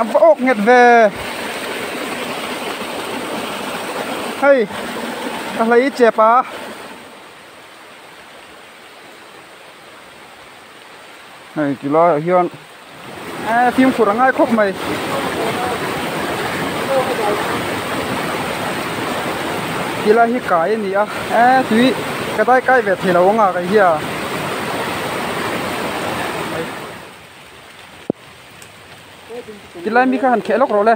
áp ốc nghẹt về hey các lấy chẹp à hey kỳ lo hiền phim của thằng ai khóc mày kỳ la hi cái này à tùy cái tay cái về thì là uống cái gì à kỳ la mi cái hành khẽ lóc rồi嘞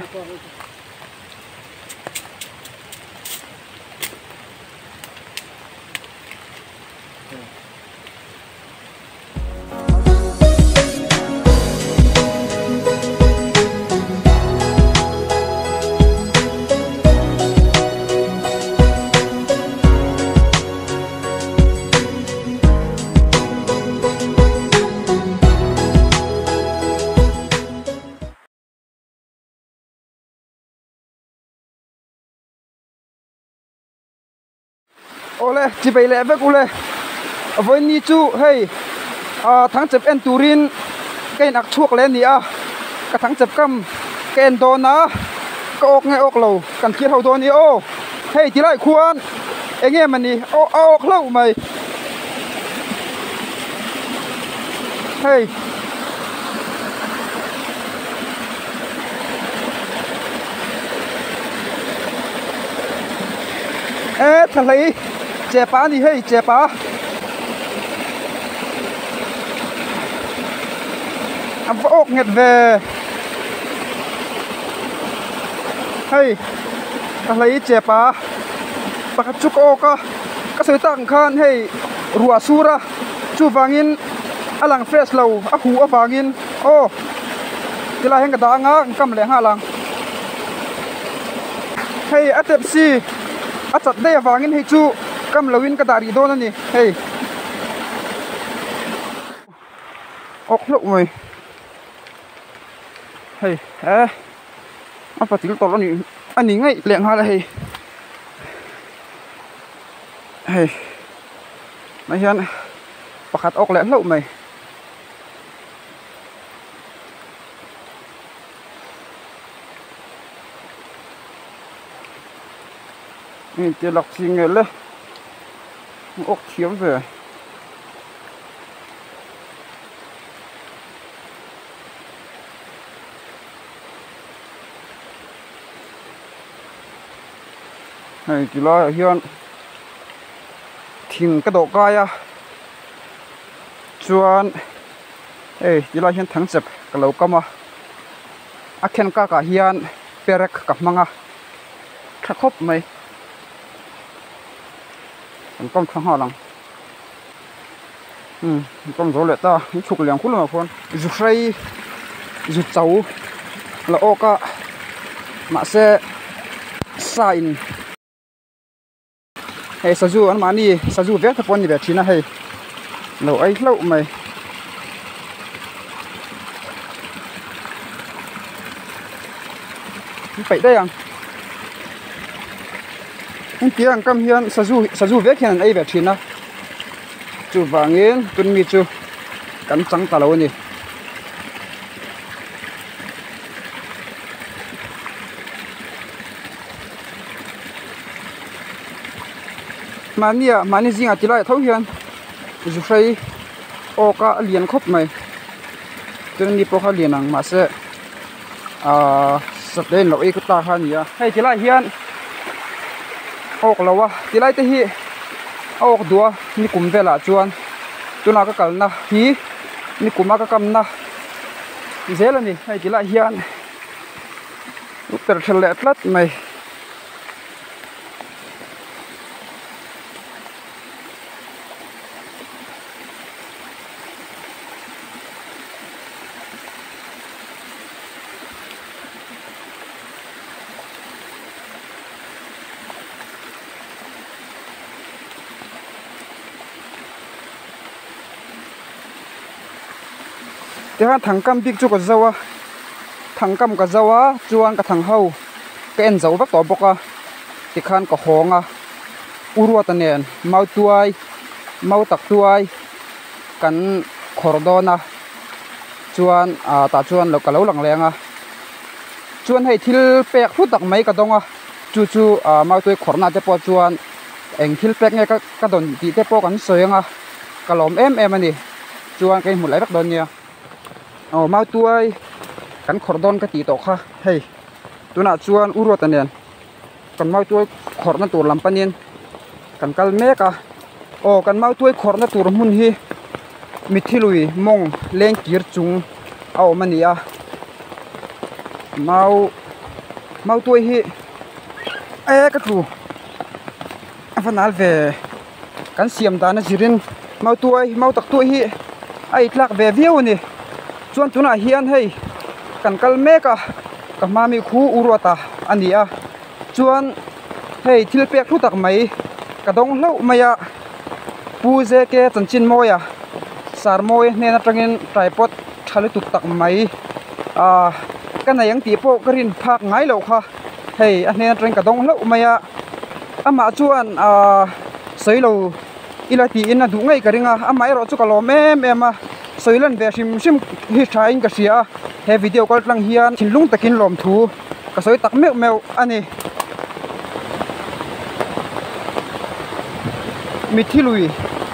ole chỉ bay lẹ với cô lẹ với ni chú hey thằng chụp en turin cái nặc chuộc lên đi cái thằng chụp cam cái en đòn cái ốc ngay ốc lầu cần kia hậu đòn đi hey chỉ lại khuôn anh em mình đi ốc lầu mày hey thằng lấy chè phá đi hey chè phá ốc nghẹt về hey thằng lấy chè phá bạc chúc ốc cái sợi tang khan hey rùa sura chu vangin alang fresh lâu hú vangin cái là hình cái đá ngã cầm lẹ hà lang hey atepsi chặt đây vangin hey chu cầm lawin cái dari đó nè hey ốc lậu mày hey phải tính tao nó anh ấy ngay lẹng hai là hey hey mày hiện bạc hạt ốc lẹng lậu mày nhìn tiền lọc xì nghề lên ốc chiếm về này chỉ lo hiền thình cái độ cay chuan chỉ lo hiền thắng chụp cái lẩu cam khen cả hiền perek cả manga khắc khop mày con khang hoa lăng con rồi lại ta chụp liền cũng là con rụt say rụt cháu là cả mà sẽ sign hey saju anh mani saju vét thapon ni vét china hey lâu ấy lâu mày phải đây à anh tiếng cam hiền saju vét hiền ấy vét china chu vangin kun mi chu kan chang ta lo ni mani zinga tilai thau hian zu frei oka lian khop mai tun ni po kha lianang ma se saten lo ek ta kha nia hei tilai hian ok lawa tilai te hi ok dua ni kum vela chuan tuna ka kalna hi ni kuma ka kamna zelani hei tilai hian upper thele tlat mai thế ha thằng cam big chu ka zawa thằng cam ka zawa chuan ka thằng hau ken zo vak to boka ti khan ka honga urwa tanen mau tuai mau tak tuai kan khordona chuan ta chuan lo ka lo lang lenga chuan hei thil pek thu tak mai ka donga chu mau tuai khorna te po chuan eng thil pek nge ka don ti te po kan soyanga kalom em ani chuan kai mulai bak don nia mau tuai kan khordon ka ti to kha hei tuna chuan urot anian kan mau tuai khorna tur lampanin kan kal meka kan mau tuai khorna tur mun hi mithilui mong leng kir chung au mania mau tuai hi ka tu afanal ve kan siam dana jirin mau tak tuai hi ai tlak ve viu ni chuan tuna hian hei kan kal meka ka mami khu urota ania chuan hei thil pek thu tak mai ka dong hlo maya pu je ke chanchin moya sar moi ne na tangin tripod thali tuk tak mai kan yang ti po karin phak ngai lo kha hei a ne tang ka dong hlo maya ama chuan soilo ilati ina du ngai karinga amai ro chu kalom em soilan ve sim hi thain ka sia he video call tlang hian thinlung takin lom thu ka soi tak meu ani mithilui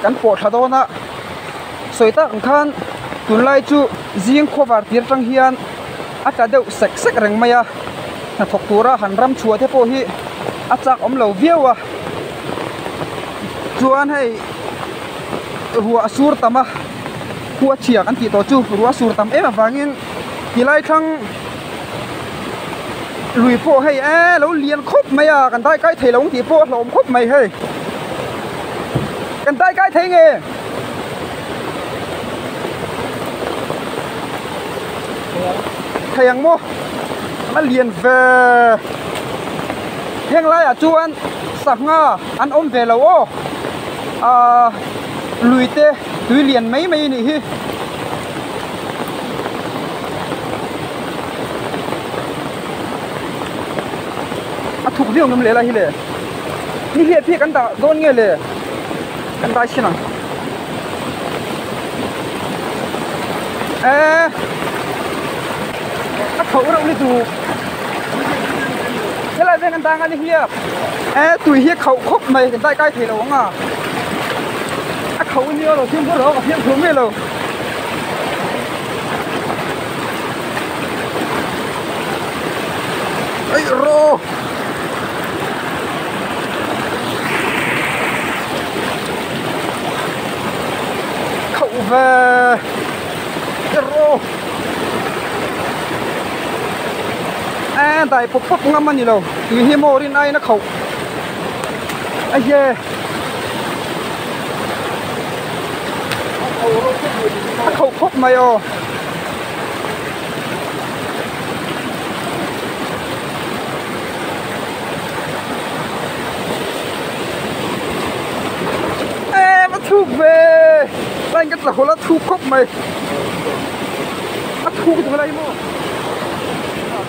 kan po thadona soita angkhan tunlai chu jing khovar tir tang hian ata deuh sek reng maya na thok tura hanram chua the po hi achak om lo viawa chuan hei ruwa sur tama khuwa chiak an ti to chu ruwa sur tam em awangin tilai thang lui po hei lo lian khop maya kan dai kai theilong ti po hlom khop mai hei kan dai kai thei nge thayang mo ma lian ve heng lai chuan sanga an om ve lo luite tui lian mấy ni hi thuk viu num le la hi le ni he phi kan da don nge le kan da china khẩu đâu đi tù thế là bên anh ta ăn hiệp tùy hiệp khẩu khóc mày cái tay cái thì đâu à khẩu nhiều rồi thêm có thêm xuống về rồi ấy rô khẩu về rô tại phục ngâm ăn gì đâu tùy hiệp mô đi nay nó khẩu ai dê khẩu khóc mày mà thu về anh cái là hồ là thu khóc mày thu cái này mà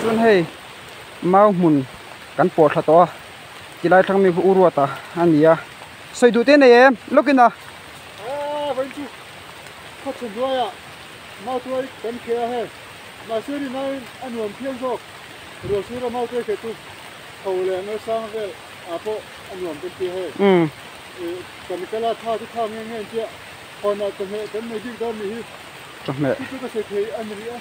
chuan hei mau mun kan por tha to kilai thang mi uru ta ania soi du te nei em lokina vẫn chứ phát triển đuôi mau tôi cần kia hè mà xưa đi nay ăn uống thiên rồi rồi xưa là mau tôi phải tu hầu là nó sang về bộ ăn uống bên kia hè còn cái là thao thì thao nghe chưa còn là còn hệ vẫn mới đi đâu mình trong mẹ chúng ta sẽ thấy ăn gì á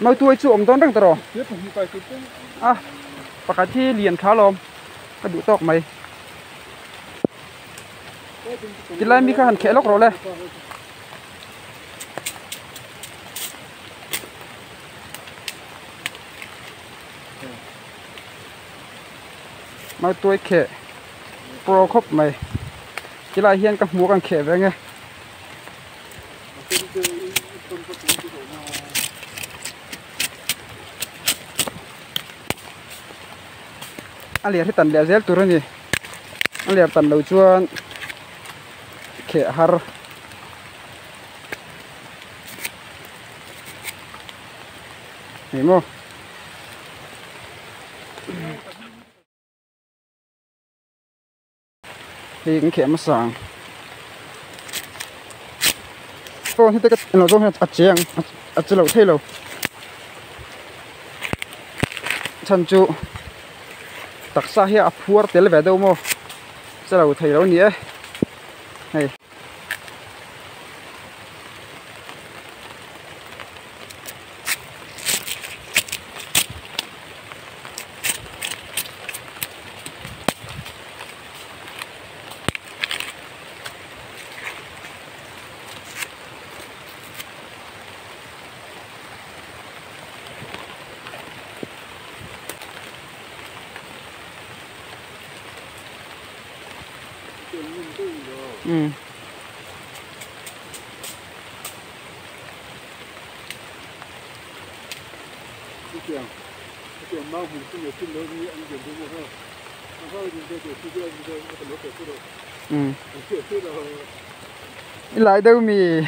mau tuai chu om don rang taro pakati lian thalom ka du tok mai kilai mi kha han khelok ro le mau tuai khe pro khop mai kilai hian ka mu kan khe ve nge ali ri tan le zel turani liệp tần đầu chuan khẽ har hiểu không thì cũng khẽ mà sang con thì cái nó giống như chiang chỉ lâu thế lâu chân chú đặc sa hi aphuar tel ve do mo chỉ lâu thấy lâu nhỉ này cái mau mình không được tin đâu như anh chuyển đúng không? Không phải mình cái chuyện kia mình cái nó phải rồi. lại đâu mi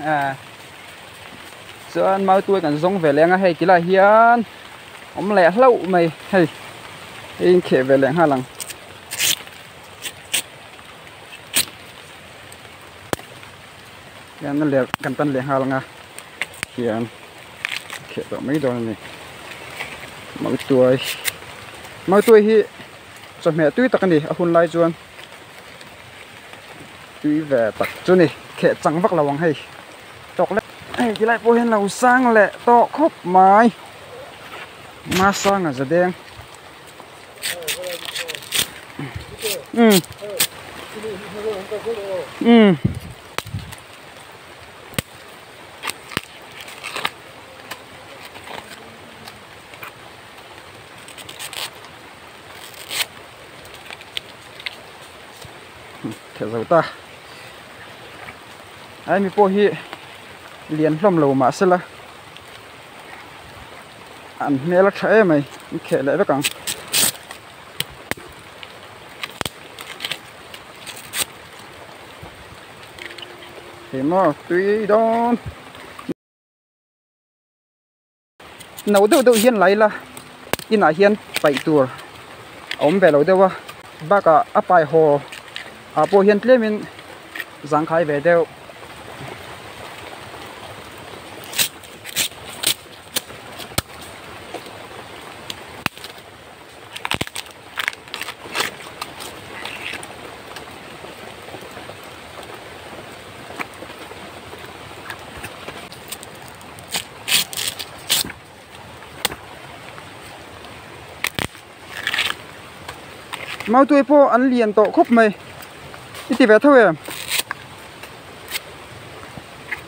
à cho anh mau tôi cần giống về leng hay chỉ là hiền ông lẹ lâu mày hay anh khẽ về leng hai lần nó lẹ cần tân lẹ hai lần à hiền khẽ vào mấy đồ này mau tôi hi cho mẹ tôi tắc này hun lai chuan tuy về tắc chuan này khẽ trắng vắt là hoàng hay tọc lẹ ai chỉ lại bôi hen lầu sang lẹ to khóc mày ma sang à giờ đen thế rồi ta ai mi po hi liền lom lầu mà sẽ là ăn mẹ là trẻ mày khẽ lại với càng thì mà tùy đó nấu đâu hiền lại là in hiền 7 tuổi ông về lâu đâu ba cả áp bài hồ bộ hiền tle mình giang khai về đâu mau tôi po ăn liền tổ khúc mày đi về thôi à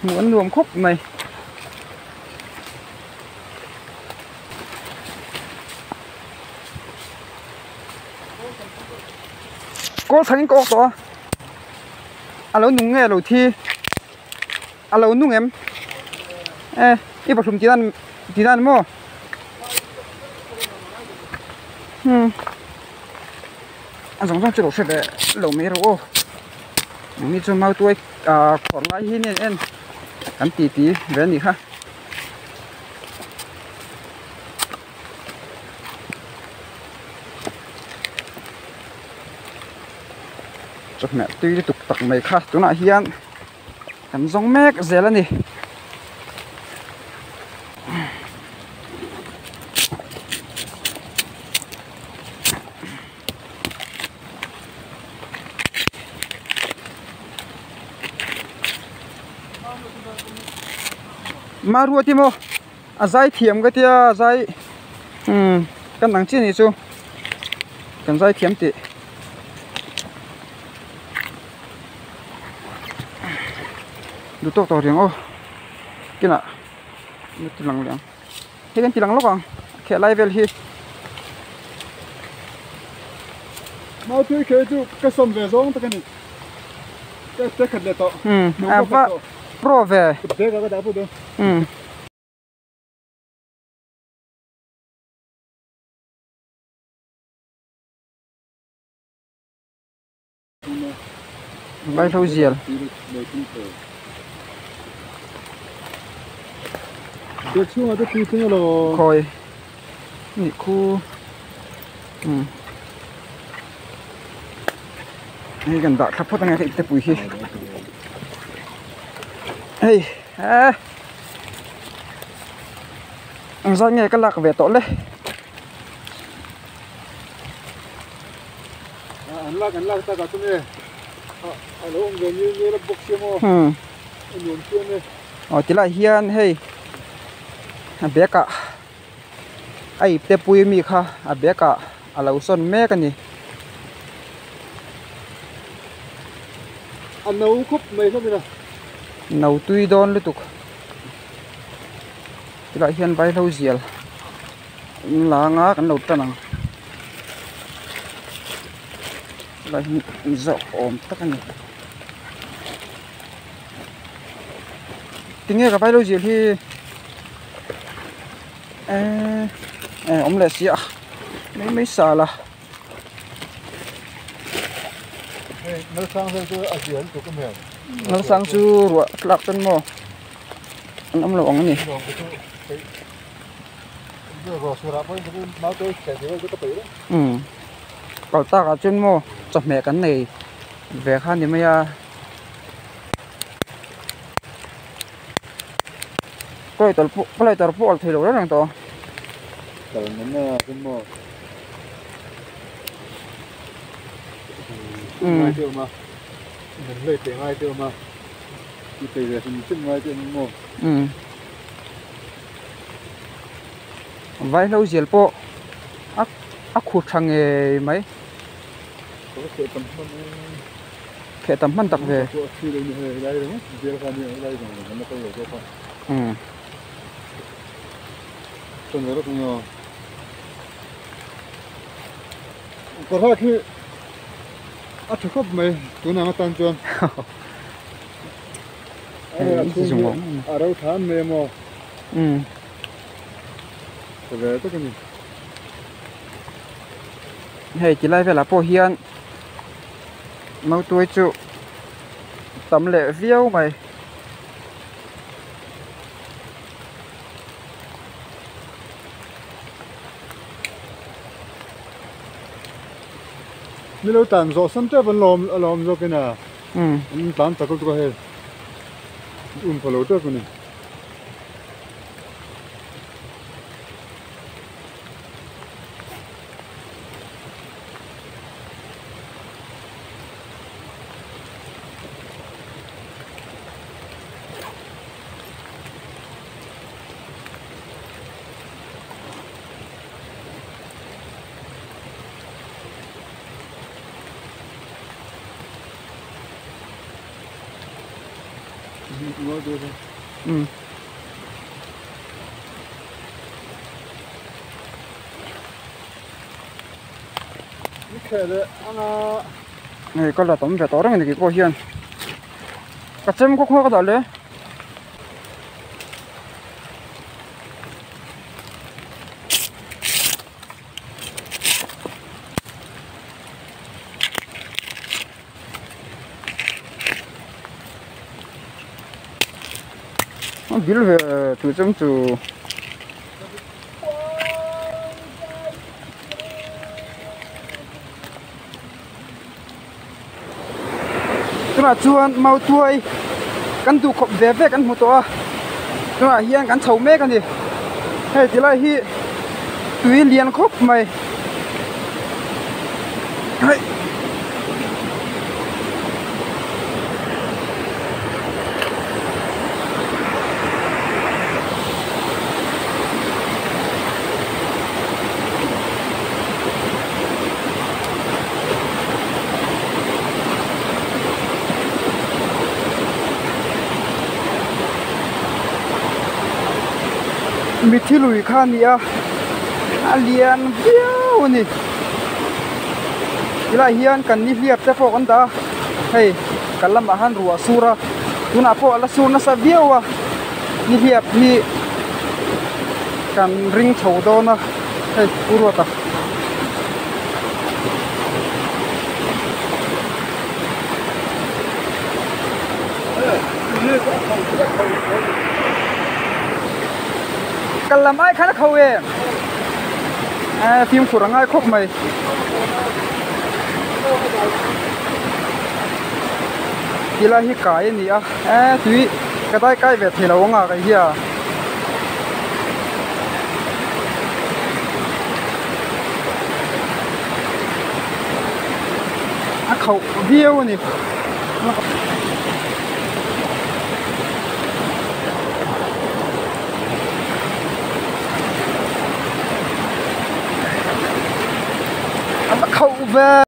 muốn luồng khúc mày có thành có to alo nung nghe rồi thì alo nung em đi vào thùng chỉ đan mua anh giống chỉ đồ sẽ để lẩu mấy rồi mình cho mau tôi còn lại hi nên em ăn tí về đi ha cho mẹ tôi tục tặc mày khác tôi lại hiền ăn giống mẹ dễ lên đi mà ruột thì mò dai thiểm cái tia dai cái nắng chi này chú cần dai thiểm thì đủ tốt tàu riêng ô cái nào nó chỉ lằng liang cái chỉ lằng lúc à khẽ lại về hi mau tôi khởi chú cái sầm về giống tất cái này cái khẩn để to và pro về cái đã phụ được vai thâu diệt được xuống ở đây thì là khôi nhị khu hay gần đã khắp phốt ngay cái tập bụi hi hey ra nghe cái lạc về tổ đấy anh lạc ta cả tụi này alo ông về như là bốc xe mò nhổn xe này chỉ là hiền hey bé cả ai tập bụi mi kha bé cả alo son mẹ cái này anh nấu cúp mày không biết nào nấu tùy đón liên tục chỉ là hiền bay lâu diệt là ngã cái nấu tan năng là dạo ôm tất cả này tiếng nghe cái bay lâu diệt thì ông lại xịa mấy xà là nó sang đây tôi ở dưới tụi cái mèo nó sang chu ruột lạc chân mò anh ông là ông này cậu ta cả chân mò chặt mẹ cái này về khăn thì mới coi tàu phụ thì đâu đó rằng to tàu nó chân mò ngay tiêu mà mình lấy tiền ngay tiêu mà cái tiền là mình chân ngay tiêu mò vài lâu diệt po ác khụt thằng nghề mấy kẻ tầm phân tập về có thôi thì chắc không mày tụi nào tan chuan ở đâu thán mày mò về tất cả những hay chỉ lại về là po hiền mau tuổi chú tấm lệ viêu mày mi lo tan zo sam te van lom zo kena tan takul to he follow to kuni này con là tấm về to đó này cái po hiền cả chém có hoa cái đó đấy bil về từ chấm từ tức là chuan mau tuổi căn tụ khop về căn một to tức là hiền căn chầu mẹ cái gì hay thì lại hi tùy liền khop mày hay mi thi lùi khan đi liền viêu nè cái này hiền cần đi liệp cho con ta hey cần làm bà han rùa sura tu na po là sura sa viêu đi liệp đi cần ring chầu đó na hey uru ta กันลำไอ้ขันเขาเองทีมขุรังไอ้ครบไหมทีละฮิกายนี่อ่ะทีก็ได้ใกล้เวทีแล้วงาไอ้เหี้ยเขาเบี้ยวนี่เขาเบี้ยว